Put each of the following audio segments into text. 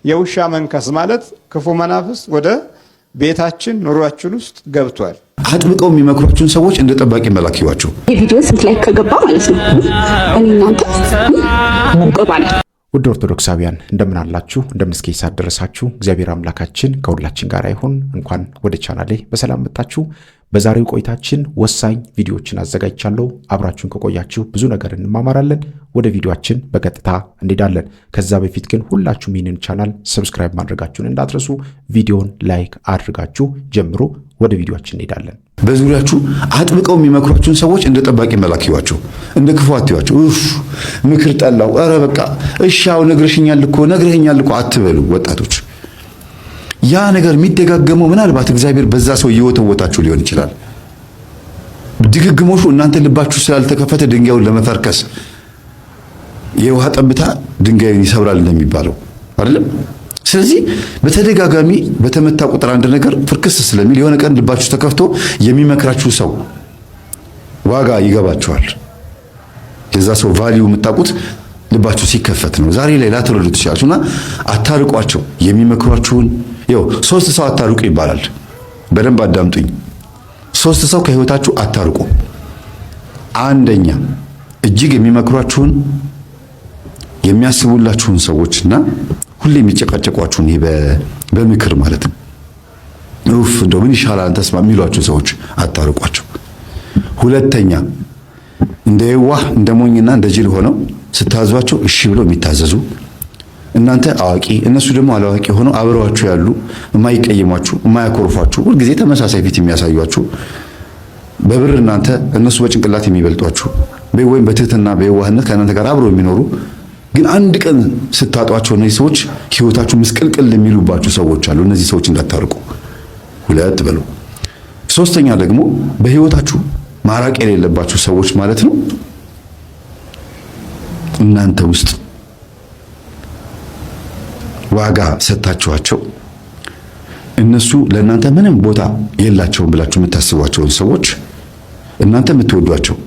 የውሻ መንከስ ማለት ክፉ መናፍስ ወደ ቤታችን ኑሯችን ውስጥ ገብቷል። አጥብቀው የሚመክሯችሁን ሰዎች እንደ ጠባቂ መላክ ይዋቸው። የቪዲዮ ስንት ላይ ከገባ ማለት ነው እኔ እናንተ ሙቀባለ ውድ ኦርቶዶክሳውያን እንደምን አላችሁ? እንደምን እስከ ይሳት ደረሳችሁ? እግዚአብሔር አምላካችን ከሁላችን ጋር ይሁን። እንኳን ወደ ቻናሌ በሰላም መጣችሁ። በዛሬው ቆይታችን ወሳኝ ቪዲዮዎችን አዘጋጅቻለሁ። አብራችሁን ከቆያችሁ ብዙ ነገር እንማማራለን። ወደ ቪዲዮአችን በቀጥታ እንሄዳለን። ከዛ በፊት ግን ሁላችሁም ይህንን ቻናል ሰብስክራይብ ማድረጋችሁን እንዳትረሱ። ቪዲዮን ላይክ አድርጋችሁ ጀምሮ ወደ ቪዲዮአችን እንሄዳለን። በዙሪያችሁ አጥብቀው የሚመክሯችሁን ሰዎች እንደ ጠባቂ መላክ ይዋቸው፣ እንደ ክፉ አትዩዋቸው። ምክር ጠላው፣ ኧረ በቃ እሻው ነግረሽኛል እኮ አትበሉ ወጣቶች። ያ ነገር የሚደጋገመው ምናልባት እግዚአብሔር በዛ ሰው እየወተወታችሁ ሊሆን ይችላል። ድግግሞሹ እናንተ ልባችሁ ስላልተከፈተ ድንጋዩን ለመፈርከስ የውሃ ጠብታ ድንጋዩን ይሰብራል እንደሚባለው አይደለም። ስለዚህ በተደጋጋሚ በተመታ ቁጥር አንድ ነገር ፍርክስ ስለሚል የሆነ ቀን ልባችሁ ተከፍቶ የሚመክራችሁ ሰው ዋጋ ይገባችኋል። የዛ ሰው ቫልዩ የምታውቁት ልባችሁ ሲከፈት ነው። ዛሬ ላይ ላትረዱ ትችላላችሁና አታርቋቸው። የሚመክሯችሁን ይኸው 3 ሰው አታርቁ ይባላል። በደንብ አዳምጡኝ። 3 ሰው ከህይወታችሁ አታርቁ። አንደኛ እጅግ የሚመክሯችሁን የሚያስቡላችሁን ሰዎችና ሁሌ የሚጨቃጨቋችሁን በምክር ማለት ነው። እንደው ምን ይሻላል አንተስ የሚሏችሁ ሰዎች አታርቋቸው። ሁለተኛ እንደ የዋህ እንደ ሞኝና እንደ ጅል ሆነው ስታዟቸው እሺ ብለው የሚታዘዙ እናንተ አዋቂ እነሱ ደግሞ አላዋቂ ሆነው አብረዋችሁ ያሉ የማይቀየሟችሁ የማያኮርፏችሁ ሁልጊዜ ተመሳሳይ ፊት የሚያሳዩአችሁ በብር እናንተ እነሱ በጭንቅላት የሚበልጧችሁ ወይም በትህትና በየዋህነት ከእናንተ ጋር አብረው የሚኖሩ ግን አንድ ቀን ስታጧቸው እነዚህ ሰዎች ህይወታችሁ ምስቅልቅል የሚሉባችሁ ሰዎች አሉ። እነዚህ ሰዎች እንዳታርቁ። ሁለት በሉ። ሶስተኛ ደግሞ በህይወታችሁ ማራቅ የሌለባችሁ ሰዎች ማለት ነው። እናንተ ውስጥ ዋጋ ሰጣችኋቸው እነሱ ለእናንተ ምንም ቦታ የላቸውም ብላችሁ የምታስቧቸውን ሰዎች እናንተ የምትወዷቸው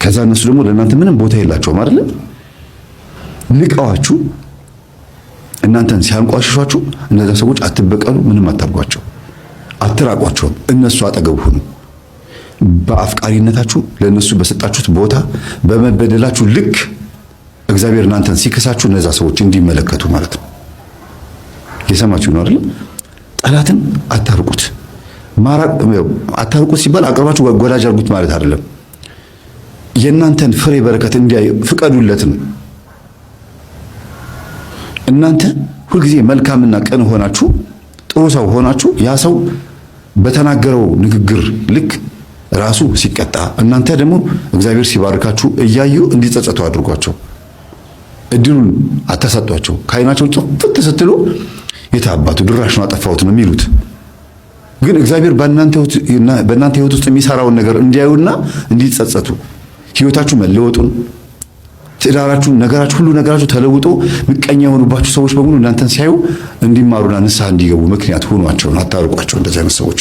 ከዛ እነሱ ደግሞ ለእናንተ ምንም ቦታ የላቸውም አይደል? ንቀዋችሁ እናንተን ሲያንቋሽሿችሁ እነዛ ሰዎች አትበቀሉ፣ ምንም አታርጓቸው፣ አትራቋቸው። እነሱ አጠገብ ሁኑ። በአፍቃሪነታችሁ ለነሱ በሰጣችሁት ቦታ በመበደላችሁ ልክ እግዚአብሔር እናንተን ሲከሳችሁ እነዛ ሰዎች እንዲመለከቱ ማለት ነው። የሰማችሁ ነው አይደል? ጠላትን አታርቁት። አታርቁት ሲባል አቅርባችሁ ወዳጅ አድርጉት ማለት አይደለም። የእናንተን ፍሬ በረከት እንዲያይ ፍቀዱለት ነው። እናንተ ሁልጊዜ መልካምና ቅን ሆናችሁ ጥሩ ሰው ሆናችሁ ያ ሰው በተናገረው ንግግር ልክ ራሱ ሲቀጣ እናንተ ደግሞ እግዚአብሔር ሲባርካችሁ እያዩ እንዲጸጸቱ አድርጓቸው። እድሉን አታሳጧቸው። ከዓይናቸው ጥፍት ስትሉ የታባቱ ድራሽን አጠፋሁት ነው የሚሉት። ግን እግዚአብሔር በእናንተ ህይወት ውስጥ የሚሰራውን ነገር እንዲያዩና እንዲጸጸቱ ህይወታችሁ መለወጡን ትዳራችሁ ነገራችሁ ሁሉ ነገራችሁ ተለውጦ ምቀኛ የሆኑባችሁ ሰዎች በሙሉ እናንተን ሲያዩ እንዲማሩና ንስሐ እንዲገቡ ምክንያት ሆኗቸው። አታርቋቸው። እንደዚህ አይነት ሰዎች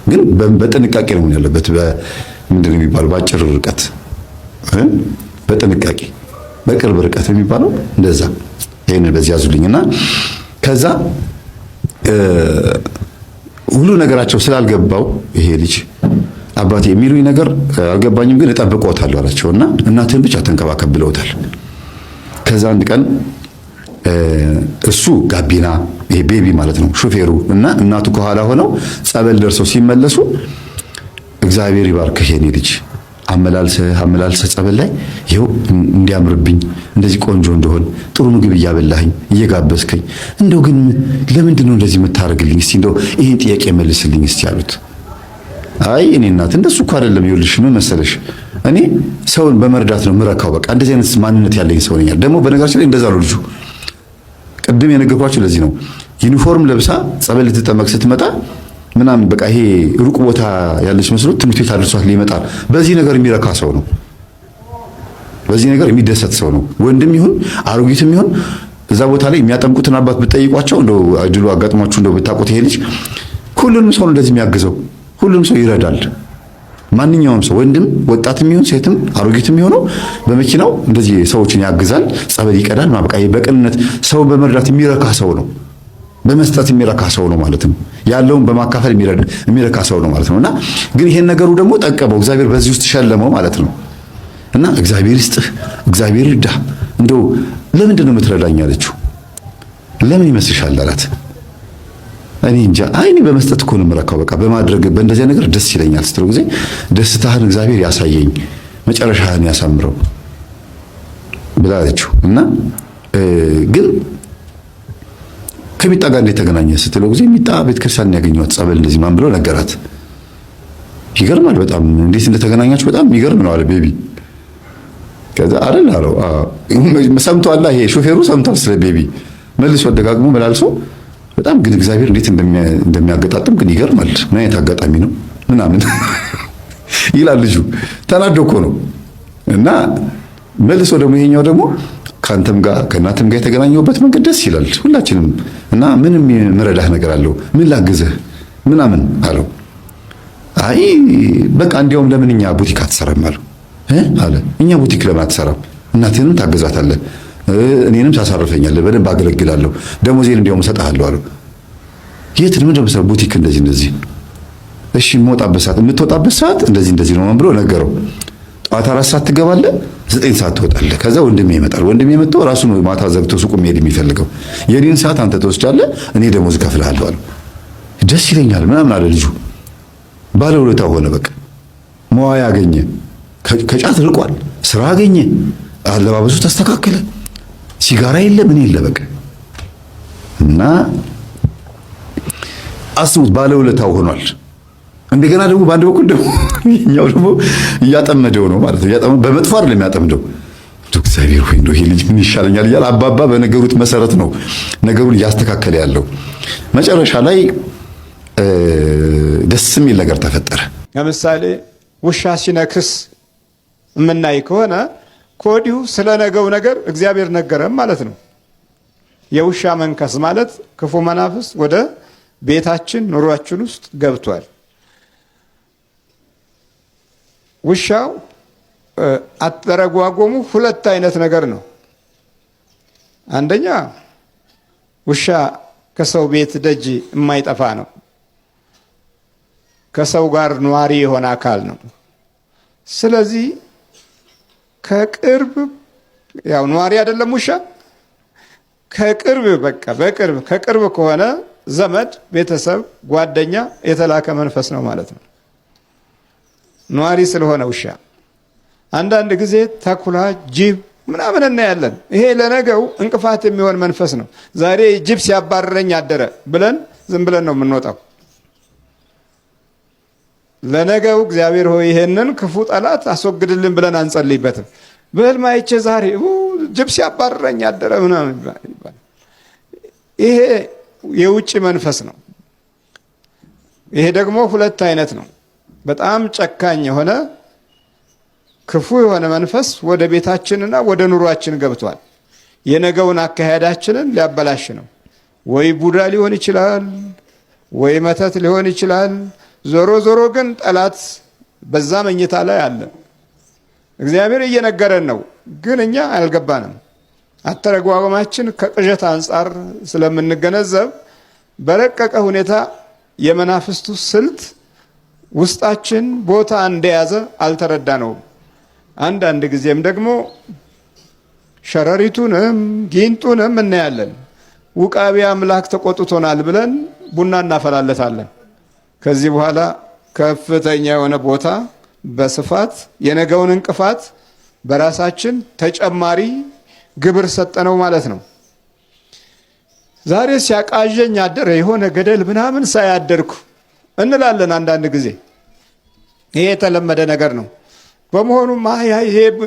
ግን በጥንቃቄ ነው ያለበት። ምንድነው የሚባለው? በአጭር ርቀት በጥንቃቄ በቅርብ ርቀት የሚባለው እንደዛ። ይሄን በዚህ ያዙልኝና ከዛ ሁሉ ነገራቸው ስላልገባው ይሄ ልጅ አባቴ የሚሉኝ ነገር አልገባኝም ግን እጠብቀዋለሁ አላቸውና እናትህን ብቻ ተንከባከብ ብለውታል። ከዛ አንድ ቀን እሱ ጋቢና ይሄ ቤቢ ማለት ነው ሹፌሩ እና እናቱ ከኋላ ሆነው ጸበል ደርሰው ሲመለሱ እግዚአብሔር ይባርክህ የኔ ልጅ አመላልሰህ ጸበል ላይ ይኸው እንዲያምርብኝ እንደዚህ ቆንጆ እንደሆን ጥሩ ምግብ እያበላኸኝ እየጋበዝከኝ እንደው ግን ለምንድን ነው እንደዚህ የምታደርግልኝ? እስቲ እንደው ይሄን ጥያቄ መልስልኝ እስቲ አሉት። አይ እኔ እናት እንደሱ እኮ አይደለም። ይኸውልሽ ምን መሰለሽ እኔ ሰውን በመርዳት ነው ምረካው። በቃ እንደዚህ አይነት ማንነት ያለኝ ሰው ነኝ። ደግሞ በነገራችን ላይ እንደዛ ነው ልጁ። ቅድም የነገርኳችሁ ለዚህ ነው። ዩኒፎርም ለብሳ ጸበል ልትጠመቅ ስትመጣ ምናምን በቃ ይሄ ሩቅ ቦታ ያለች መስሎት ትምህርት ቤት አድርሷት ሊመጣ በዚህ ነገር የሚረካ ሰው ነው። በዚህ ነገር የሚደሰት ሰው ነው። ወንድም ይሁን አሮጊትም ይሁን እዛ ቦታ ላይ የሚያጠምቁትን አባት ብትጠይቋቸው እንደው እድሉ አጋጥሟችሁ እንደው ብታውቁት ይሄ ልጅ ሁሉንም ሰው እንደዚህ የሚያግዘው ሁሉም ሰው ይረዳል። ማንኛውም ሰው ወንድም ወጣትም ይሁን ሴትም አሮጊትም ይሆነው በመኪናው እንደዚህ ሰዎችን ያግዛል፣ ጸበል ይቀዳል። ማብቃ በቅንነት ሰው በመርዳት የሚረካ ሰው ነው። በመስጠት የሚረካ ሰው ነው ማለት ነው። ያለውን በማካፈል የሚረካ ሰው ነው ማለት ነውና ግን ይሄን ነገሩ ደግሞ ጠቀመው፣ እግዚአብሔር በዚህ ውስጥ ሸለመው ማለት ነው። እና እግዚአብሔር ይስጥህ፣ እግዚአብሔር ይርዳ፣ እንደው ለምንድን ነው የምትረዳኝ አለችው። ለምን ይመስልሻል አላት። እኔ እንጃ፣ እኔ በመስጠት እኮ ነው የምረካው፣ በቃ በማድረግ በእንደዚህ ነገር ደስ ይለኛል ስትለው ጊዜ ደስታህን እግዚአብሔር ያሳየኝ፣ መጨረሻህን ያሳምረው ብላለችው። እና ግን ከሚጣ ጋር እንዴት ተገናኘ ስትለው ጊዜ ሚጣ ቤተክርስቲያን ያገኘኋት ጸበል እንደዚህ ማን ብሎ ነገራት። ይገርማል በጣም እንዴት እንደተገናኛችሁ በጣም ይገርም ነው አለ ቤቢ። ከዛ አይደል አለው ሰምቷል፣ ይሄ ሾፌሩ ሰምቷል ስለ ቤቢ መልሶ ደጋግሞ መላልሶ በጣም ግን እግዚአብሔር እንዴት እንደሚያገጣጥም ግን ይገርማል። ምን አይነት አጋጣሚ ነው ምናምን ይላል ልጁ። ተናዶ እኮ ነው። እና መልሶ ደግሞ ይሄኛው ደግሞ ካንተም ጋር ከእናትም ጋር የተገናኘውበት መንገድ ደስ ይላል ሁላችንም። እና ምንም ምረዳህ ነገር አለው ምን ላግዝህ ምናምን አለው። አይ በቃ እንዲያውም ለምን እኛ ቡቲክ አትሰራም አለው አለ። እኛ ቡቲክ ለምን አትሰራም? እናትህንም ታገዛታለህ፣ እኔንም ታሳርፈኛለህ፣ በደንብ አገለግላለሁ፣ ደሞዜን እንዲያውም እሰጥሃለሁ አለው። የት ነው እንደምሰራ ቡቲክ እንደዚህ እሺ የምትወጣበት ሰዓት እንደዚህ ነው ብሎ ነገረው። ጠዋት 4 ሰዓት ትገባለህ፣ 9 ሰዓት ትወጣለህ። ከዛ ወንድሜ ይመጣል። ወንድሜ መጥቶ ራሱ ነው ማታ ዘግቶ ሱቁ መሄድ የሚፈልገው። የኔን ሰዓት አንተ ትወስዳለህ፣ እኔ ደሞዝ እከፍልሃለሁ አለው። ደስ ይለኛል ምናምን አለ ልጁ። ባለውለታ ሆነ። በቃ መዋያ አገኘ፣ ከጫት ርቋል፣ ስራ አገኘ፣ አለባበሱ ተስተካከለ፣ ሲጋራ የለ ምን የለ በቃ። እና አስቡት ባለውለታው ሆኗል። እንደገና ደግሞ በአንድ በኩል ደግሞ ይሄኛው ደግሞ እያጠመደው ነው ማለት ነው። በመጥፎ አይደለም የሚያጠምደው። እግዚአብሔር ሆይ እንደው ይሄ ልጅ ምን ይሻለኛል እያለ አባባ በነገሩት መሰረት ነው ነገሩን እያስተካከለ ያለው። መጨረሻ ላይ ደስ የሚል ነገር ተፈጠረ። ለምሳሌ ውሻ ሲነክስ የምናይ ከሆነ ከወዲሁ ስለ ነገው ነገር እግዚአብሔር ነገረም ማለት ነው። የውሻ መንከስ ማለት ክፉ መናፍስ ወደ ቤታችን ኑሯችን ውስጥ ገብቷል። ውሻው አተረጓጎሙ 2 አይነት ነገር ነው። አንደኛ ውሻ ከሰው ቤት ደጅ የማይጠፋ ነው። ከሰው ጋር ኗሪ የሆነ አካል ነው። ስለዚህ ከቅርብ ያው ኗሪ አይደለም ውሻ ከቅርብ በቃ ከቅርብ ከሆነ ዘመድ፣ ቤተሰብ፣ ጓደኛ የተላከ መንፈስ ነው ማለት ነው። ኗሪ ስለሆነ ውሻ አንዳንድ ጊዜ ተኩላ፣ ጅብ ምናምን እናያለን። ይሄ ለነገው እንቅፋት የሚሆን መንፈስ ነው። ዛሬ ጅብ ሲያባረረኝ አደረ ብለን ዝም ብለን ነው የምንወጣው። ለነገው እግዚአብሔር ሆይ ይሄንን ክፉ ጠላት አስወግድልን ብለን አንጸልይበትም። በህልም አይቼ ዛሬ ጅብ ሲያባረረኝ አደረ ምናምን ይባል። ይሄ የውጭ መንፈስ ነው። ይሄ ደግሞ 2 አይነት ነው። በጣም ጨካኝ የሆነ ክፉ የሆነ መንፈስ ወደ ቤታችንና ወደ ኑሯችን ገብቷል። የነገውን አካሄዳችንን ሊያበላሽ ነው። ወይ ቡዳ ሊሆን ይችላል፣ ወይ መተት ሊሆን ይችላል። ዞሮ ግን ጠላት በዛ መኝታ ላይ አለ። እግዚአብሔር እየነገረን ነው፣ ግን እኛ አልገባንም። አተረጓጎማችን ከቅዠት አንጻር ስለምንገነዘብ በረቀቀ ሁኔታ የመናፍስቱ ስልት ውስጣችን ቦታ እንደያዘ አልተረዳነውም። አንዳንድ ጊዜም ደግሞ ሸረሪቱንም ጊንጡንም እናያለን። ውቃቢ አምላክ ተቆጥቶናል ብለን ቡና እናፈላለታለን። ከዚህ በኋላ ከፍተኛ የሆነ ቦታ በስፋት የነገውን እንቅፋት በራሳችን ተጨማሪ ግብር ሰጠነው ማለት ነው። ዛሬ ሲያቃዠኝ አደረ የሆነ ገደል ምናምን ሳያደርኩ እንላለን አንዳንድ ጊዜ። ይሄ የተለመደ ነገር ነው። በመሆኑም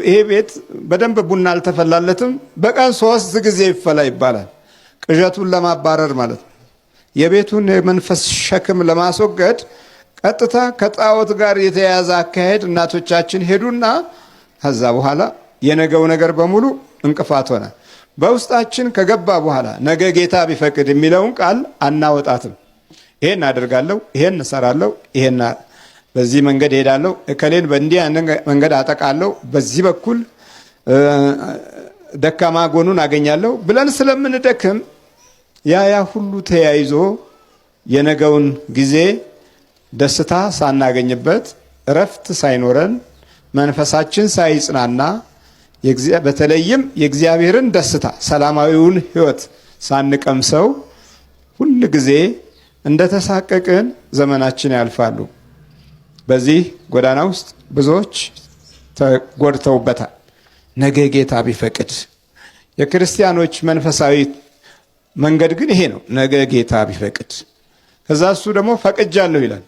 ይሄ ቤት በደንብ ቡና አልተፈላለትም፣ በቀን 3 ጊዜ ይፈላ ይባላል። ቅዠቱን ለማባረር ማለት ነው። የቤቱን የመንፈስ ሸክም ለማስወገድ ቀጥታ ከጣዖት ጋር የተያያዘ አካሄድ እናቶቻችን ሄዱና ከዛ በኋላ የነገው ነገር በሙሉ እንቅፋት ሆነ። በውስጣችን ከገባ በኋላ ነገ ጌታ ቢፈቅድ የሚለውን ቃል አናወጣትም። ይሄን አደርጋለሁ፣ ይሄን እሰራለሁ፣ ይሄን በዚህ መንገድ ሄዳለሁ፣ እከሌን በእንዲህ መንገድ አጠቃለሁ፣ በዚህ በኩል ደካማ ጎኑን አገኛለሁ ብለን ስለምንደክም ያ ሁሉ ተያይዞ የነገውን ጊዜ ደስታ ሳናገኝበት እረፍት ሳይኖረን መንፈሳችን ሳይጽናና በተለይም የእግዚአብሔርን ደስታ ሰላማዊውን ሕይወት ሳንቀምሰው ሁል ጊዜ እንደተሳቀቅን ዘመናችን ያልፋሉ። በዚህ ጎዳና ውስጥ ብዙዎች ተጎድተውበታል። ነገ ጌታ ቢፈቅድ የክርስቲያኖች መንፈሳዊ መንገድ ግን ይሄ ነው። ነገ ጌታ ቢፈቅድ። ከዛ እሱ ደግሞ ፈቅጃለሁ ይላል።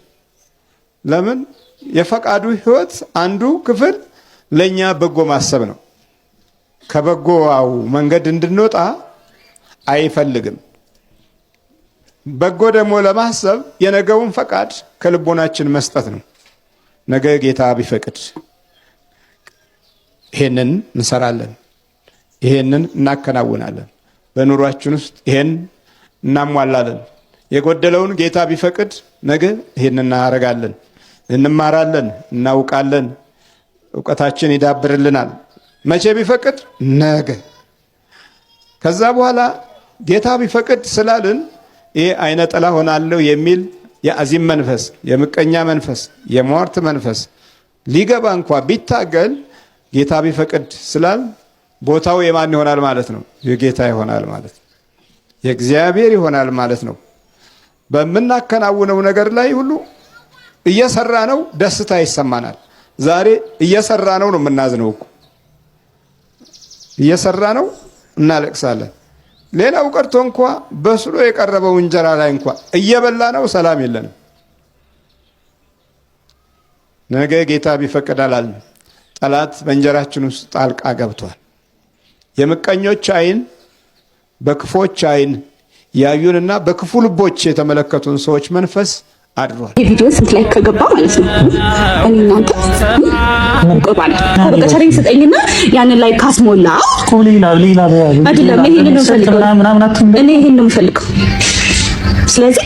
ለምን? የፈቃዱ ሕይወት አንዱ ክፍል ለኛ በጎ ማሰብ ነው። ከበጎው መንገድ እንድንወጣ አይፈልግም። በጎ ደግሞ ለማሰብ የነገውን ፈቃድ ከልቦናችን መስጠት ነው። ነገ ጌታ ቢፈቅድ ይሄንን እንሰራለን፣ ይሄንን እናከናውናለን፣ በኑሯችን ውስጥ ይሄን እናሟላለን። የጎደለውን ጌታ ቢፈቅድ ነገ ይሄንን እናደርጋለን፣ እንማራለን፣ እናውቃለን፣ እውቀታችን ይዳብርልናል። መቼ ቢፈቅድ? ነገ። ከዛ በኋላ ጌታ ቢፈቅድ ስላልን ይሄ አይነ ጥላ ሆናለሁ የሚል የአዚም መንፈስ፣ የምቀኛ መንፈስ፣ የሟርት መንፈስ ሊገባ እንኳ ቢታገል ጌታ ቢፈቅድ ስላል ቦታው የማን ይሆናል ማለት ነው? የጌታ ይሆናል ማለት ነው። የእግዚአብሔር ይሆናል ማለት ነው። በምናከናውነው ነገር ላይ ሁሉ እየሰራ ነው ደስታ ይሰማናል። ዛሬ እየሰራ ነው የምናዝነው እኮ እየሰራ ነው እናለቅሳለን። ሌላው ቀርቶ እንኳ በስሎ የቀረበው እንጀራ ላይ እንኳ እየበላ ነው ሰላም የለንም። ነገ ጌታ ቢፈቅድ አላልን። ጠላት በእንጀራችን ውስጥ ጣልቃ ገብቷል። የምቀኞች አይን በክፎች አይን ያዩንና በክፉ ልቦች የተመለከቱን ሰዎች መንፈስ አድሯል። የቪዲዮ ስንት ላይ ከገባ ማለት ነው እኔ እናንተ ቆባል በቀቸሪን ስጠኝና ያንን ላይ ካስሞላ ሌላ አይደለም። ይሄን ነው ፈልገው እኔ ይሄን ነው ፈልገው። ስለዚህ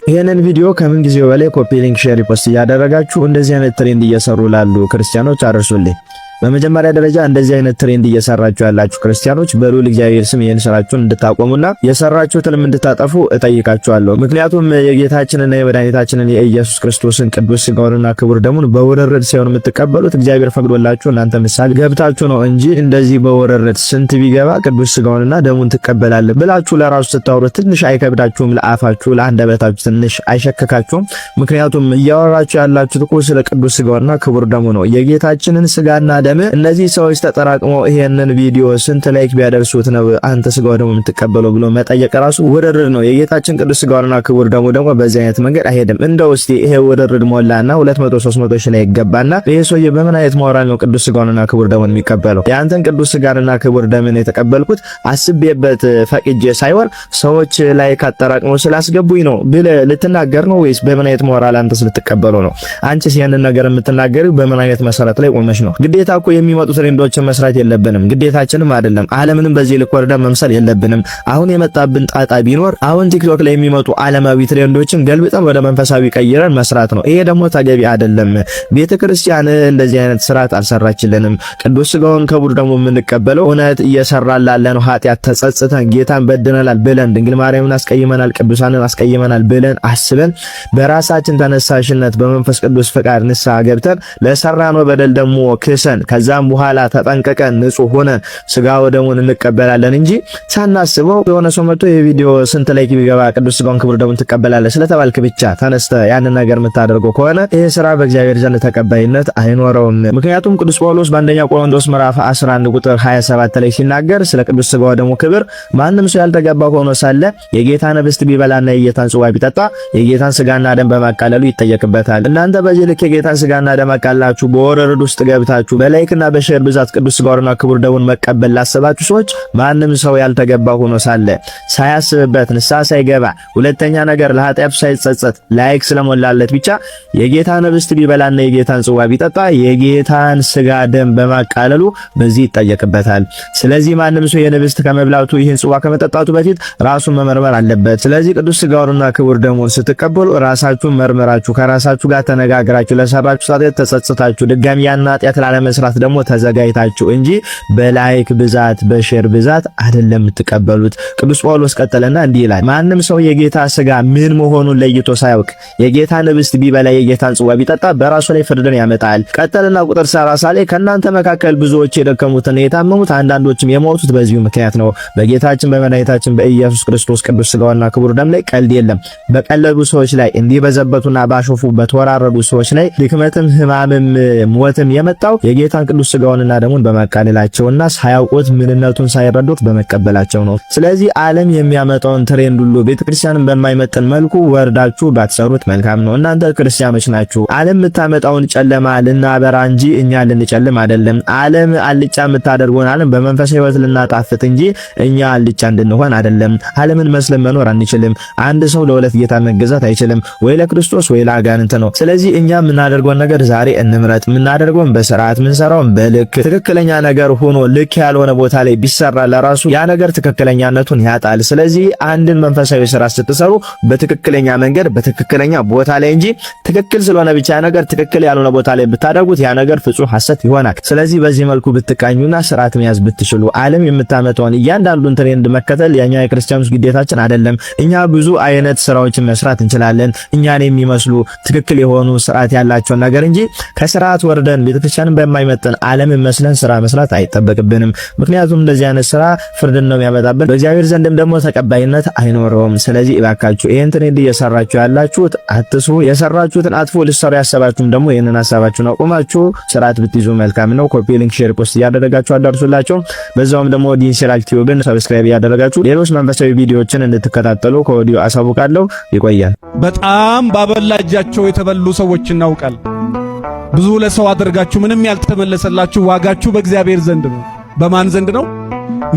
ይህንን ቪዲዮ ከምን ጊዜው በላይ ኮፒ ሊንክ ሼር ሪፖስት እያደረጋችሁ እንደዚህ አይነት ትሬንድ እየሰሩ ላሉ ክርስቲያኖች አድርሱልኝ። በመጀመሪያ ደረጃ እንደዚህ አይነት ትሬንድ እየሰራችሁ ያላችሁ ክርስቲያኖች በልዑል እግዚአብሔር ስም ይህን ስራችሁን እንድታቆሙና የሰራችሁትንም እንድታጠፉ እጠይቃችኋለሁ። ምክንያቱም የጌታችንና የመድኃኒታችንን የኢየሱስ ክርስቶስን ቅዱስ ሥጋውንና ክቡር ደሙን በወረረድ ሳይሆን የምትቀበሉት እግዚአብሔር ፈቅዶላችሁ እናንተ ምሳሌ ገብታችሁ ነው እንጂ እንደዚህ በወረረድ ስንት ቢገባ ቅዱስ ሥጋውንና ደሙን ትቀበላለህ ብላችሁ ለራሱ ስታወሩ ትንሽ አይከብዳችሁም? ለአፋችሁ ለአንደበታችሁ ትንሽ አይሸከካችሁም? ምክንያቱም እያወራችሁ ያላችሁት እኮ ስለ ቅዱስ ሥጋውና ክቡር ደሙ ነው። የጌታችንን ሥጋና እነዚህ ሰዎች ተጠራቅመው ይሄንን ቪዲዮ ስንት ላይክ ቢያደርሱት ነው አንተ ሥጋው ደሙ የምትቀበለው ብሎ መጠየቅ ራሱ ውርርድ ነው። የጌታችን ቅዱስ ሥጋውና ክቡር ደሙ ደግሞ በዚህ አይነት መንገድ አይሄድም። እንደው እስቲ ይሄ ውርርድ ሞላና 200-300 ሺህ ላይ ይገባና ይሄ ሰውዬ በምን አይነት ሞራል ነው ቅዱስ ሥጋውንና ክቡር ደሙን የሚቀበለው? የአንተን ቅዱስ ሥጋንና ክቡር ደምን የተቀበልኩት አስቤበት ፈቅጄ ሳይሆን ሰዎች ላይ ካጠራቅመው ስላስገቡኝ ነው ብለህ ልትናገር ነው ወይስ በምን አይነት ሞራል አንተስ ልትቀበለው ነው? አንቺስ ያንን ነገር የምትናገሪው በምን አይነት መሰረት ላይ ቆመሽ ነው? ግዴታ እኮ የሚመጡ ትሬንዶችን መስራት የለብንም፣ ግዴታችንም አይደለም። ዓለምንም በዚህ ልክ ወርደን መምሰል የለብንም። አሁን የመጣብን ጣጣ ቢኖር አሁን ቲክቶክ ላይ የሚመጡ ዓለማዊ ትሬንዶችን ገልብጠን ወደ መንፈሳዊ ቀይረን መስራት ነው። ይሄ ደግሞ ተገቢ አይደለም። ቤተክርስቲያን እንደዚህ አይነት ስርዓት አልሰራችልንም። ቅዱስ ሥጋውን ክቡር ደግሞ የምንቀበለው እውነት እየሰራን ላለነው ኃጢአት ተጸጽተን ጌታን በድነናል ብለን ድንግል ማርያምን አስቀይመናል፣ ቅዱሳንን አስቀይመናል ብለን አስበን በራሳችን ተነሳሽነት በመንፈስ ቅዱስ ፍቃድ ንስሐ ገብተን ለሰራነው በደል ደግሞ ክሰን ከዛም በኋላ ተጠንቀቀን ንጹህ ሆነን ሥጋው ደሙን እንቀበላለን እንጂ ሳናስበው የሆነ ሰው መጥቶ የቪዲዮ ስንት ላይክ ቢገባ ቅዱስ ሥጋውን ክቡር ደሙን ትቀበላለህ ስለተባልክ ብቻ ተነስተ ያንን ነገር የምታደርገው ከሆነ ይሄ ስራ በእግዚአብሔር ዘንድ ተቀባይነት አይኖረውም። ምክንያቱም ቅዱስ ጳውሎስ በአንደኛ ቆሮንቶስ ምዕራፍ 11 ቁጥር 27 ላይ ሲናገር ስለ ቅዱስ ሥጋው ደሙ ክብር ማንም ሰው ያልተገባ ሆኖ ሳለ የጌታን ኅብስት ቢበላና የጌታን ጽዋ ቢጠጣ የጌታን ሥጋና ደም በማቃለሉ ይጠየቅበታል። እናንተ በዚህ ልክ የጌታን ሥጋና ደም አቃላችሁ በወረርድ ውስጥ ገብታችሁ በላይ በላይክና በሼር ብዛት ቅዱስ ሥጋውንና ክቡር ደሙን መቀበል ላሰባችሁ ሰዎች ማንም ሰው ያልተገባ ሆኖ ሳለ ሳያስብበት ንስሐ ሳይገባ ሁለተኛ ነገር ለኃጢአቱ ሳይጸጸት ላይክ ስለሞላለት ብቻ የጌታን ህብስት ቢበላና የጌታን ጽዋ ቢጠጣ የጌታን ሥጋ ደም በማቃለሉ በዚህ ይጠየቅበታል። ስለዚህ ማንም ሰው ይህን ህብስት ከመብላቱ ይህን ጽዋ ከመጠጣቱ በፊት ራሱን መመርመር አለበት። ስለዚህ ቅዱስ ሥጋውንና ክቡር ደሙን ስትቀበሉ ራሳችሁን መርምራችሁ ከራሳችሁ ጋር ተነጋግራችሁ ለሰራችሁ ኃጢአት ተጸጽታችሁ ድጋሚ ያን ኃጢአት ላለመስራት ደግሞ ተዘጋጅታችሁ እንጂ በላይክ ብዛት በሼር ብዛት አይደለም የምትቀበሉት። ቅዱስ ጳውሎስ ቀጠለና እንዲህ ይላል፣ ማንም ሰው የጌታ ሥጋ ምን መሆኑን ለይቶ ሳያውቅ የጌታን ህብስት ቢበላ የጌታን ጽዋ ቢጠጣ በራሱ ላይ ፍርድን ያመጣል። ቀጠልና ቁጥር 30 ላይ ከእናንተ መካከል ብዙዎች የደከሙትና የታመሙት አንዳንዶችም የሞቱት በዚሁ ምክንያት ነው። በጌታችን በመድኃኒታችን በኢየሱስ ክርስቶስ ቅዱስ ሥጋውና ክቡር ደም ላይ ቀልድ የለም። በቀለዱ ሰዎች ላይ እንዲህ በዘበቱና ባሾፉ በተወራረዱ ሰዎች ላይ ድክመትም ሕማምም ሞትም የመጣው የጌታን ቅዱስ ሥጋውንና ደሙን በመቃለላቸውና ሳያውቁት ምንነቱን ሳይረዱት በመቀበላቸው ነው። ስለዚህ ዓለም የሚያመጣውን ትሬንድ ሁሉ ቤተክርስቲያንን በማይመጥን መልኩ ወርዳችሁ ባትሰሩት መልካም ነው። እናንተ ክርስቲያኖች ናችሁ። ዓለም የምታመጣውን ጨለማ ልናበራ እንጂ እኛ ልንጨልም አይደለም። ዓለም አልጫ የምታደርገውን ዓለም በመንፈሳዊ ሕይወት ልናጣፍጥ እንጂ እኛ አልጫ እንድንሆን አይደለም። ዓለምን መስለን መኖር አንችልም። አንድ ሰው ለሁለት ጌታ መገዛት አይችልም፣ ወይ ለክርስቶስ ወይ ለአጋንንት ነው። ስለዚህ እኛ የምናደርገውን ነገር ዛሬ እንምረጥ። የምናደርገውን በስርዓት የምንሰራውን በልክ ትክክለኛ ነገር ሆኖ ልክ ያልሆነ ቦታ ላይ ቢሰራ ለራሱ ያ ነገር ትክክለኛነቱን ያጣል። ስለዚህ አንድን መንፈሳዊ ስራ ስትሰሩ በትክክለኛ መንገድ በትክክለኛ ቦታ ላይ እንጂ ትክክል ስለሆነ ብቻ ነገር ትክክል ያልሆነ ቦታ ላይ ብታደርጉት ያ ነገር ፍጹም ሐሰት ይሆናል። ስለዚህ በዚህ መልኩ ብትቃኙና ስርዓት መያዝ ብትችሉ ዓለም የምታመጣውን እያንዳንዱን ትሬንድ መከተል የኛ የክርስቲያኖች ግዴታችን አይደለም። እኛ ብዙ አይነት ስራዎችን መስራት እንችላለን፣ እኛን የሚመስሉ ትክክል የሆኑ ስርዓት ያላቸው ነገር እንጂ ከስርዓት ወርደን ቤተክርስቲያንን በማይመጥን ዓለምን መስለን ስራ መስራት አይጠበቅብንም። ምክንያቱም እንደዚህ አይነት ስራ ፍርድን ነው የሚያመጣብን፣ በእግዚአብሔር ዘንድም ደግሞ ተቀባይነት አይኖረውም። ስለዚህ እባካችሁ ይሄን ትሬንድ እየሰራችሁ ያላችሁት አትስሩ፣ የሰራችሁትን አጥፉ። ልትሰሩ ያሰባችሁም ደግሞ ይሄንን ሐሳባችሁን አቁማችሁ ስርዓት ብትይዙ መልካም ነው። ኮፒ ሊንክ፣ ሼር፣ ፖስት እያደረጋችሁ አዳርሱላችሁ። በዛውም ደግሞ ዲንሲራል ቲዩብን ሰብስክራይብ እያደረጋችሁ ሌሎች መንፈሳዊ ቪዲዮዎችን እንድትከታተሉ ከወዲሁ አሳውቃለሁ። ይቆያል። በጣም ባበላጃቸው የተበሉ ሰዎች እናውቃል። ብዙ ለሰው አድርጋችሁ ምንም ያልተመለሰላችሁ ዋጋችሁ በእግዚአብሔር ዘንድ ነው። በማን ዘንድ ነው?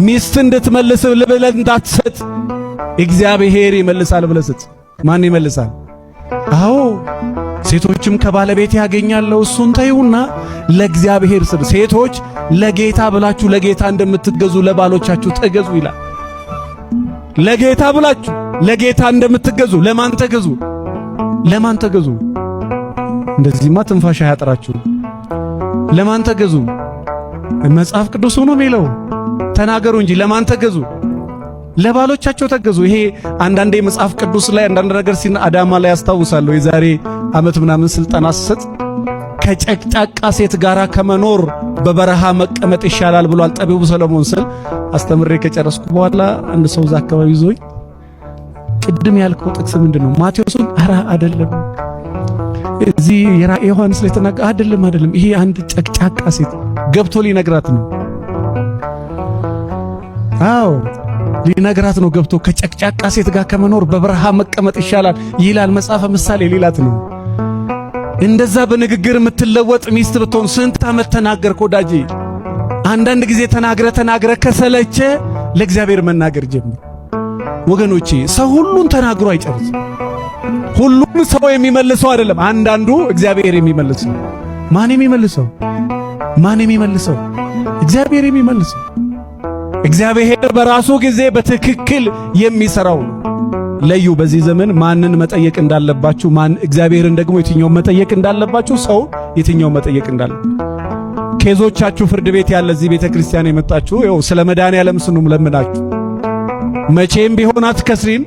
ሚስት እንድትመልስ ብለህ እንዳትሰጥ እግዚአብሔር ይመልሳል ብለህ ስጥ። ማን ይመልሳል? አዎ ሴቶችም ከባለቤት ያገኛለሁ እሱን ተይውና ለእግዚአብሔር ስጥ። ሴቶች ለጌታ ብላችሁ ለጌታ እንደምትገዙ ለባሎቻችሁ ተገዙ ይላል። ለጌታ ብላችሁ ለጌታ እንደምትገዙ ለማን ተገዙ? ለማን ተገዙ? እንደዚህማ ትንፋሽ አያጥራችሁ። ለማን ተገዙ? መጽሐፍ ቅዱስ ነው የሚለው። ተናገሩ እንጂ ለማን ተገዙ? ለባሎቻቸው ተገዙ። ይሄ አንዳንዴ መጽሐፍ ቅዱስ ላይ አንዳንድ ነገር አዳማ ላይ ያስታውሳለሁ። የዛሬ ዓመት ምናምን ስልጠና ስሰጥ ከጨቅጫቃ ሴት ጋራ ከመኖር በበረሃ መቀመጥ ይሻላል ብሏል ጠቢቡ ሰሎሞን ስል አስተምሬ ከጨረስኩ በኋላ አንድ ሰው እዛ አካባቢ ይዞኝ ቅድም ያልከው ጥቅስ ምንድነው? ማቴዎስን አራ አይደለም እዚህ ዮሐንስ ላይ ተናገ አይደለም ይሄ አንድ ጨቅጫቃ ሴት ገብቶ ሊነግራት ነው። አዎ ሊነግራት ነው ገብቶ ከጨቅጫቃ ሴት ጋር ከመኖር በበረሃ መቀመጥ ይሻላል ይላል መጽሐፈ ምሳሌ ሊላት ነው። እንደዛ በንግግር የምትለወጥ ሚስት ብትሆን ስንት ዓመት ተናገርክ ወዳጄ። አንዳንድ ጊዜ ተናግረ ከሰለቸ ለእግዚአብሔር መናገር ጀምር። ወገኖቼ ሰው ሁሉን ተናግሮ አይጨርስም። ሁሉም ሰው የሚመልሰው አይደለም። አንዳንዱ እግዚአብሔር የሚመልሰው። ማን የሚመልሰው? ማን የሚመልሰው? እግዚአብሔር የሚመልሰው። እግዚአብሔር በራሱ ጊዜ በትክክል የሚሰራው ነው። ለዩ በዚህ ዘመን ማንን መጠየቅ እንዳለባችሁ እግዚአብሔርን ደግሞ የትኛው መጠየቅ እንዳለባችሁ ሰው የትኛው መጠየቅ እንዳለባችሁ ኬዞቻችሁ ፍርድ ቤት ያለ እዚህ ቤተክርስቲያን የመጣችሁ ያው ስለ መድኃኒዓለም ስኑም ለምናችሁ መቼም ቢሆን አትከስሪም።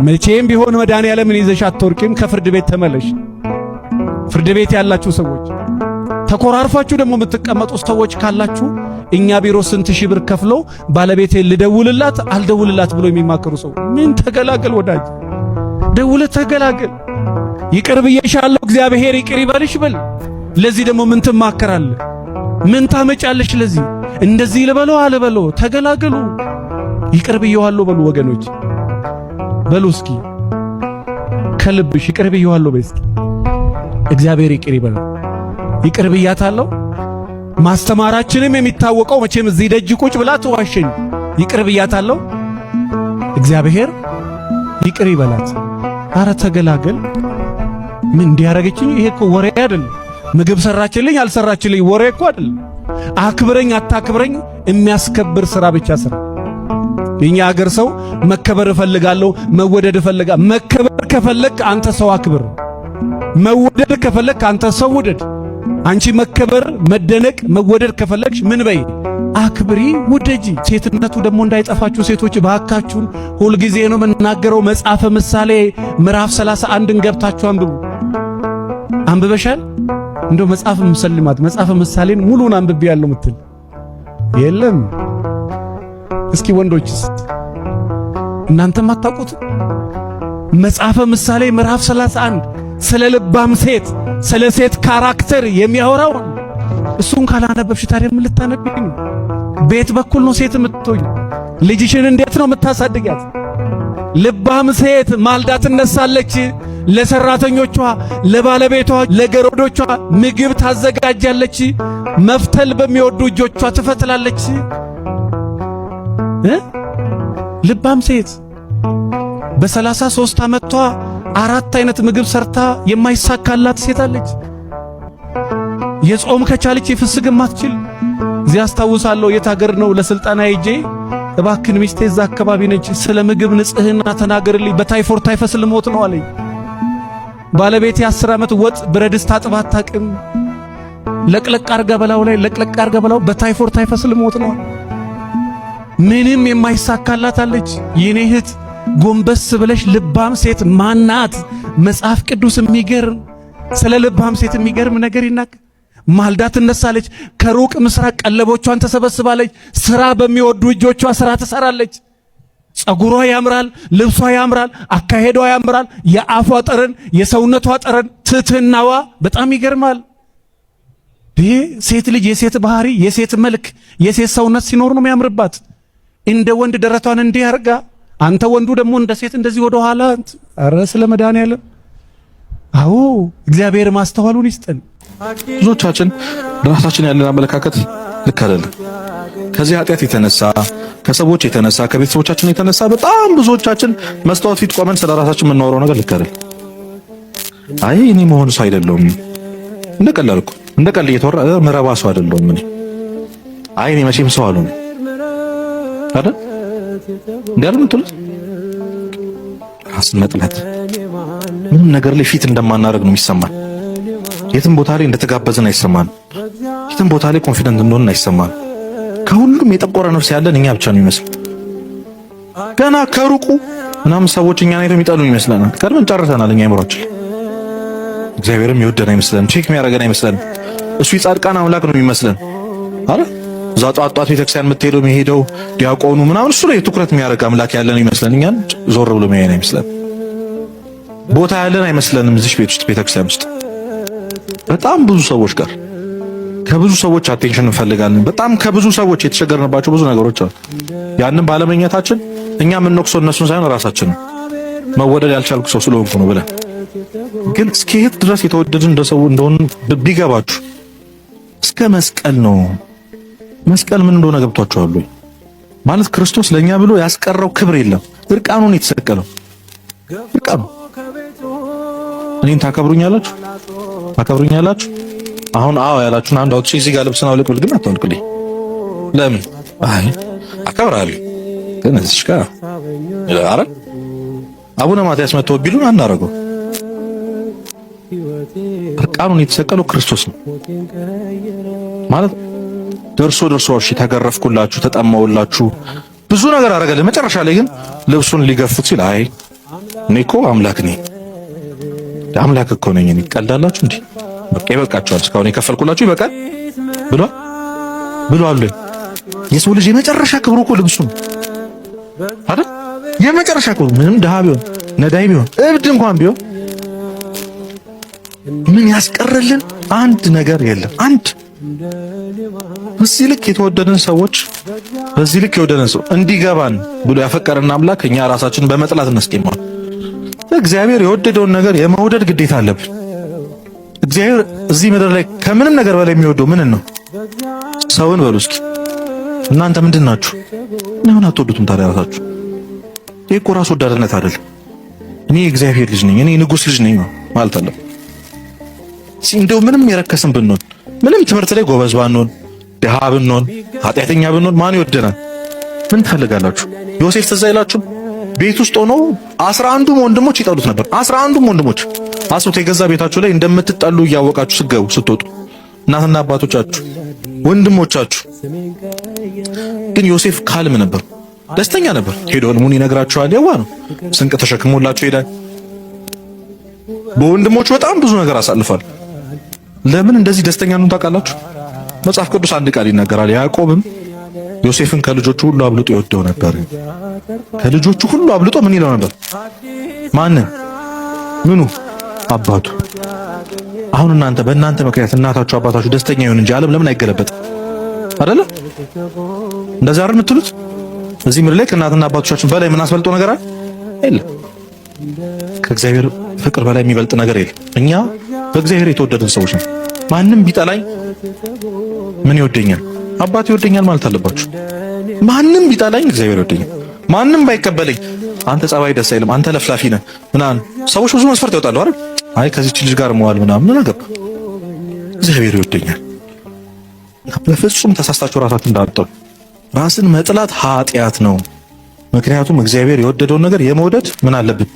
መቼም ቢሆን መድኃኒዓለምን ይዘሽ አትወርቂም። ከፍርድ ቤት ተመለሽ። ፍርድ ቤት ያላችሁ ሰዎች ተኮራርፋችሁ ደግሞ የምትቀመጡ ሰዎች ካላችሁ እኛ ቢሮ ስንት ሺህ ብር ከፍለው ባለቤቴ ልደውልላት አልደውልላት ብሎ የሚማከሩ ሰው ምን ተገላገል ወዳጅ፣ ደውለህ ተገላገል። ይቅር ብዬሻለሁ እግዚአብሔር ይቅር ይበልሽ በል። ለዚህ ደግሞ ምን ትማከራለህ? ምን ታመጫለሽ? ለዚህ እንደዚህ ልበለው አልበለው ተገላገሉ። ይቅር ብዬዋለሁ በሉ ወገኖች፣ በሉ እስኪ ከልብሽ ይቅር ብዬዋለሁ በይ እስኪ። እግዚአብሔር ይቅር ይበለው። ይቅር ብያታለሁ ማስተማራችንም የሚታወቀው መቼም እዚህ ደጅ ቁጭ ብላ ተዋሸኝ ይቅር ብያታለሁ፣ እግዚአብሔር ይቅር ይበላት። አረ ተገላገል። ምን እንዲያረጋችኝ? ይሄ እኮ ወሬ አይደለም። ምግብ ሰራችልኝ አልሰራችልኝ ወሬ እኮ አይደለም። አክብረኝ አታክብረኝ የሚያስከብር ስራ ብቻ ስራ። የኛ ሀገር ሰው መከበር እፈልጋለሁ፣ መወደድ እፈልጋለሁ። መከበር ከፈለክ አንተ ሰው አክብር፣ መወደድ ከፈለክ አንተ ሰው ውደድ። አንቺ መከበር፣ መደነቅ፣ መወደድ ከፈለግሽ ምን በይ? አክብሪ፣ ውደጂ። ሴትነቱ ደግሞ እንዳይጠፋችሁ ሴቶች ባካችሁን፣ ሁልጊዜ ነው የምናገረው። መጽሐፈ ምሳሌ ምዕራፍ 31ን ገብታችሁ አንብቡ። አንብበሻል? እንደው መጽሐፈ ምሰልማት መጽሐፈ ምሳሌን ሙሉን አንብቤ ያለው ምትል የለም። እስኪ ወንዶችስ እናንተም አታውቁት? መጽሐፈ ምሳሌ ምዕራፍ 31 ስለ ልባም ሴት፣ ስለ ሴት ካራክተር የሚያወራው እሱን ካላነበብሽ ታዲያ ምን ልታነብኝ? ቤት በኩል ነው ሴት የምትሆኝ። ልጅሽን እንዴት ነው የምታሳድጋት? ልባም ሴት ማልዳ ትነሳለች፣ ለሰራተኞቿ፣ ለባለቤቷ፣ ለገረዶቿ ምግብ ታዘጋጃለች፣ መፍተል በሚወዱ እጆቿ ትፈትላለች። ልባም ሴት በ33 ዓመቷ 4 አይነት ምግብ ሰርታ የማይሳካላት ሴት አለች። የጾም ከቻለች የፍስግም አትችል። እዚህ አስታውሳለሁ የት ሀገር ነው ለስልጣና ሄጄ፣ እባክን ሚስቴ እዛ አካባቢ ነች፣ ስለ ምግብ ንጽህና ተናገርልኝ፣ በታይፎር ታይፈስ ልሞት ነው አለኝ። ባለቤቴ 10 ዓመት ወጥ ብረድስት አጥባ አታውቅም። ለቅለቅ አርጋ በላው ላይ ለቅለቅ አርጋ በላው በታይፎር ታይፈስ ልሞት ነው። ምንም የማይሳካላት አለች። የኔ እህት ጎንበስ ብለሽ ልባም ሴት ማናት? መጽሐፍ ቅዱስ የሚገርም ስለ ልባም ሴት የሚገርም ነገር ይናገር። ማልዳ ትነሳለች፣ ከሩቅ ምስራቅ ቀለቦቿን ተሰበስባለች፣ ስራ በሚወዱ እጆቿ ስራ ትሰራለች። ጸጉሯ ያምራል፣ ልብሷ ያምራል፣ አካሄዷ ያምራል። የአፏ ጠረን፣ የሰውነቷ ጠረን፣ ትህትናዋ በጣም ይገርማል። ይህ ሴት ልጅ የሴት ባህሪ፣ የሴት መልክ፣ የሴት ሰውነት ሲኖር ነው የሚያምርባት። እንደ ወንድ ደረቷን እንዲህ ያርጋ፣ አንተ ወንዱ ደግሞ እንደ ሴት እንደዚህ ወደ ኋላ። አረ ስለ መድኃኒዓለም አዎ፣ እግዚአብሔር ማስተዋሉን ይስጠን። ብዙዎቻችን ራሳችን ያለን አመለካከት ልክ አይደለም። ከዚህ ኃጢአት የተነሳ ከሰዎች የተነሳ ከቤተሰቦቻችን የተነሳ በጣም ብዙዎቻችን መስታወት ፊት ቆመን ስለ ራሳችን የምናወራው ነገር ልክ አይደለም። አይ እኔ መሆን ሰው አይደለሁም፣ እንደ ቀላል እኮ እንደ ቀላል እየተወራ መረባ ሰው አይደለሁም እኔ። አይ እኔ መቼም ሰው አልሆንም አይደል? እንዲያልም እንትሉት ራስን መጥላት ምንም ነገር ላይ ፊት እንደማናደርግ ነው የሚሰማን። የትም ቦታ ላይ እንደተጋበዝን አይሰማን። የትም ቦታ ላይ ኮንፊደንት እንደሆንን አይሰማን። ከሁሉም የጠቆረ ነፍስ ያለን እኛ ብቻ ነው የሚመስል። ገና ከሩቁ ምናምን ሰዎች እኛን አይተው የሚጠሉን ይመስለናል። ቀድመን ጨርሰናል እኛ አይምሯችን። እግዚአብሔርም ይወደን አይመስለን፣ ቼክ የሚያደርገን አይመስለን። እሱ የጻድቃን አምላክ ነው የሚመስለን አረ እዛ ጧት ጧት ቤተክርስቲያን የምትሄደው የሚሄደው ዲያቆኑ ምናምን እሱ ላይ ትኩረት የሚያደርግ አምላክ ያለን ይመስለን። እኛን ዞር ብሎ የሚያየን አይመስለን። ቦታ ያለን አይመስለንም። እዚህ ቤት ውስጥ ቤተክርስቲያን ውስጥ በጣም ብዙ ሰዎች ጋር ከብዙ ሰዎች አቴንሽን እንፈልጋለን። በጣም ከብዙ ሰዎች የተቸገርንባቸው ብዙ ነገሮች አሉ። ያንን ባለመኘታችን እኛ የምንወቅሰው እነሱን ሳይሆን ራሳችን ነው። መወደድ ያልቻልኩ ሰው ስለሆንኩ ነው ብለን ግን እስከ የት ድረስ የተወደድን እንደሰው እንደሆነ ቢገባችሁ እስከ መስቀል ነው። መስቀል ምን እንደሆነ ገብቷችኋል ማለት ክርስቶስ ለኛ ብሎ ያስቀረው ክብር የለም። እርቃኑን የተሰቀለው እርቃኑ። እኔን ታከብሩኛላችሁ ታከብሩኛላችሁ። አሁን አዎ ያላችሁን አንድ አውጥቼ እዚህ ጋር ልብስና አውልቅ ብል ግን አታውልቅልኝ። ለምን? አይ አከብራለሁ ግን እዚህ ጋር አረ አቡነ ማትያስ መጥተው ቢሉን አናረገው። እርቃኑን የተሰቀለው ክርስቶስ ነው ማለት ደርሶ እሺ ተገረፍኩላችሁ፣ ተጠማውላችሁ፣ ብዙ ነገር አረጋለ። መጨረሻ ላይ ግን ልብሱን ሊገፉት ሲል አይ እኔ እኮ አምላክ ነኝ፣ አምላክ እኮ ነኝ። እኔ ቀልዳላችሁ እንዴ? በቃ ይበቃችኋል፣ እስካሁን የከፈልኩላችሁ ይበቃል ብሏል። የሰው ልጅ የመጨረሻ ክብሩ እኮ ልብሱ ነው አይደል? የመጨረሻ ክብሩ ምንም ድሃ ቢሆን ነዳይ ቢሆን እብድ እንኳን ቢሆን ምን ያስቀርልን አንድ ነገር የለም። አንድ በዚህ ልክ የተወደደን ሰዎች በዚህ ልክ የወደደን ሰው እንዲገባን ብሎ ያፈቀረን አምላክ እኛ ራሳችንን በመጥላት እናስቀይማለን። እግዚአብሔር የወደደውን ነገር የመውደድ ግዴታ አለብን። እግዚአብሔር እዚህ ምድር ላይ ከምንም ነገር በላይ የሚወደው ምን ነው? ሰውን በሉ እስኪ እናንተ ምንድን ናችሁ? ለምን አትወዱትም ታዲያ ራሳችሁ? ይሄ እኮ ራስ ወዳድነት አይደለም። እኔ እግዚአብሔር ልጅ ነኝ፣ እኔ ንጉስ ልጅ ነኝ ማለት አለ። እንደው ምንም የረከስን ብንሆን፣ ምንም ትምህርት ላይ ጎበዝ ባንሆን፣ ድሃ ብንሆን፣ ኃጢአተኛ ብንሆን ማን ይወደናል? ምን ትፈልጋላችሁ? ዮሴፍ ትዝ አይላችሁም? ቤት ውስጥ ሆኖ 11ዱም ወንድሞች ይጠሉት ነበር። 11ዱም ወንድሞች አስቡት፣ የገዛ ቤታችሁ ላይ እንደምትጠሉ እያወቃችሁ ስትገቡ ስትወጡ፣ እናትና አባቶቻችሁ ወንድሞቻችሁ። ግን ዮሴፍ ካልም ነበር፣ ደስተኛ ነበር። ሄዶ ሙን ይነግራቸዋል። የዋ ነው ስንቅ ተሸክሞላቸው ይሄዳል። በወንድሞቹ በጣም ብዙ ነገር አሳልፏል። ለምን እንደዚህ ደስተኛ ነው ታውቃላችሁ? መጽሐፍ ቅዱስ አንድ ቃል ይናገራል። ያዕቆብም ዮሴፍን ከልጆቹ ሁሉ አብልጦ ይወደው ነበር። ከልጆቹ ሁሉ አብልጦ ምን ይለው ነበር? ማንን? ምኑ? አባቱ። አሁን እናንተ በእናንተ ምክንያት እናታችሁ አባታችሁ ደስተኛ ይሁን እንጂ ዓለም ለምን አይገለበጥ? አይደለ? እንደዛ አይደል የምትሉት? እዚህ ምድር ላይ ከእናትና አባቶቻችን በላይ ምን አስበልጦ ነገር አለ? የለም። ከእግዚአብሔር ፍቅር በላይ የሚበልጥ ነገር የለም። እኛ በእግዚአብሔር የተወደድን ሰዎች ነን። ማንም ቢጠላኝ ምን ይወደኛል? አባት ይወደኛል ማለት አለባችሁ። ማንም ቢጠላኝ እግዚአብሔር ይወደኛል። ማንም ባይቀበለኝ አንተ ጸባይ ደስ አይልም፣ አንተ ለፍላፊ ነህ ምናምን ሰዎች ብዙ መስፈርት ያወጣሉ አይደል? አይ ከዚህች ልጅ ጋር መዋል ምናምን ምን አገባ? እግዚአብሔር ይወደኛል። በፍጹም ተሳስታችሁ ራሳችሁን እንዳትጠሉ። ራስን መጥላት ኃጢአት ነው። ምክንያቱም እግዚአብሔር የወደደውን ነገር የመውደድ ምን አለብን?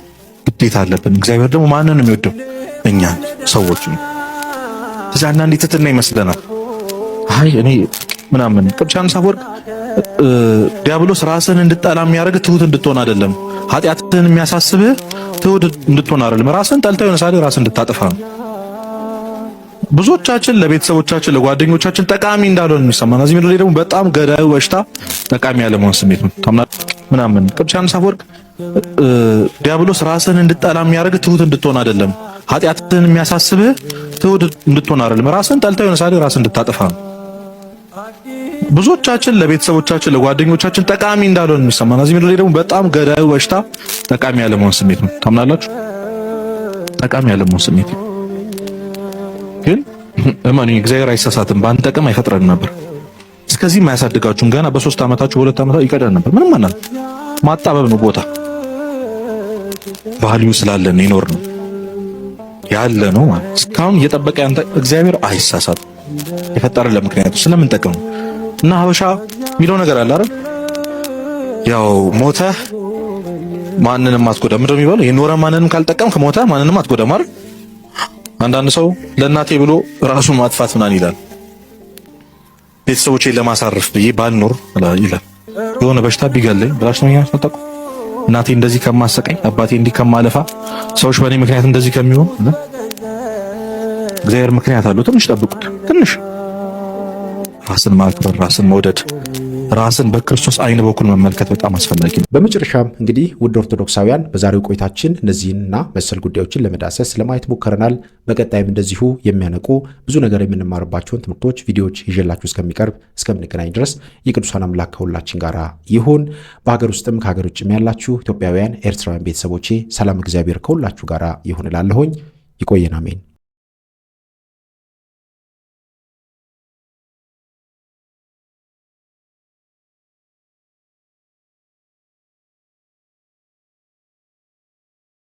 ግዴታ አለብን። እግዚአብሔር ደግሞ ማንን ነው የሚወደው? እኛን ሰዎችን። ስለዚህ አንዳንዴ ትሕትና ይመስለናል። አይ እኔ ምናምን ቅዱስ ዮሐንስ አፈወርቅ ዲያብሎስ ራስን እንድጠላ የሚያደርግ ትሁት እንድትሆን አይደለም፣ ኃጢአትን የሚያሳስብህ ትሁት እንድትሆን አይደለም፣ ራስን ጠልተህ የሆነ ሰዓት ራስን እንድታጠፋ ነው። ብዙዎቻችን ለቤተሰቦቻችን ለጓደኞቻችን ጠቃሚ እንዳልሆን የሚሰማን፣ እዚህ ምድር ላይ ደግሞ በጣም ገዳዩ በሽታ ጠቃሚ ያለመሆን ስሜት ነው። ምናምን ቅዱስ ዮሐንስ አፈወርቅ ዲያብሎስ ራስን እንድጠላ የሚያደርግ ትሁት እንድትሆን አይደለም፣ ኃጢአትን የሚያሳስብህ ትሁት እንድትሆን አይደለም፣ ራስን ጠልተህ የሆነ ሰዓት ራስን እንድታጠፋ ነው። ብዙዎቻችን ለቤተሰቦቻችን ለጓደኞቻችን ጠቃሚ እንዳልሆን የሚሰማን፣ እዚህ ምድር ላይ ደግሞ በጣም ገዳዩ በሽታ ጠቃሚ ያለመሆን ስሜት ነው። ታምናላችሁ? ጠቃሚ ያለመሆን ስሜት ነው። ግን እማኑኝ እግዚአብሔር አይሳሳትም። ባንጠቅም አይፈጥረንም ነበር። እስከዚህም አያሳድጋችሁም። ገና በ3 ዓመታችሁ በ2 ዓመታችሁ ይቀደን ነበር። ምንም ማለት ማጣበብ ነው። ቦታ ቫልዩ ስላለን ይኖር ነው ያለ ነው ማለት እስካሁን እየጠበቀ ያንተ እግዚአብሔር አይሳሳትም። የፈጠረን ለምክንያቱ ስለምንጠቅም ነው። እና ሀበሻ የሚለው ነገር አለ አይደል? ያው ሞተህ ማንንም አትጎዳም። ምንድነው የሚባለው? የኖረ ማንንም ካልጠቀምክ ሞተህ ማንንም አትጎዳም አይደል? አንዳንድ ሰው ለእናቴ ብሎ ራሱን ማጥፋት ምናምን ይላል። ቤተሰቦቼን ለማሳረፍ ብዬ ባልኖር ይላል። የሆነ በሽታ ቢገለኝ ብላችሁ ነው ያስመጣቁ። እናቴ እንደዚህ ከማሰቀኝ፣ አባቴ እንዲህ ከማለፋ፣ ሰዎች በእኔ ምክንያት እንደዚህ ከሚሆን እግዚአብሔር ምክንያት አለው። ትንሽ ጠብቁት። ትንሽ ራስን ማክበር፣ ራስን መውደድ፣ ራስን በክርስቶስ አይን በኩል መመልከት በጣም አስፈላጊ ነው። በመጨረሻም እንግዲህ ውድ ኦርቶዶክሳውያን በዛሬው ቆይታችን እነዚህንና መሰል ጉዳዮችን ለመዳሰስ ለማየት ሞክረናል። በቀጣይም እንደዚሁ የሚያነቁ ብዙ ነገር የምንማርባቸውን ትምህርቶች፣ ቪዲዮዎች ይዤላችሁ እስከምንገናኝ ድረስ የቅዱሳን አምላክ ከሁላችን ጋር ይሁን። በሀገር ውስጥም ከሀገር ውጭም ያላችሁ ኢትዮጵያውያን፣ ኤርትራውያን ቤተሰቦቼ ሰላም እግዚአብሔር ከሁላችሁ ጋር ይሁን እላለሁኝ። ይቆየን። አሜን።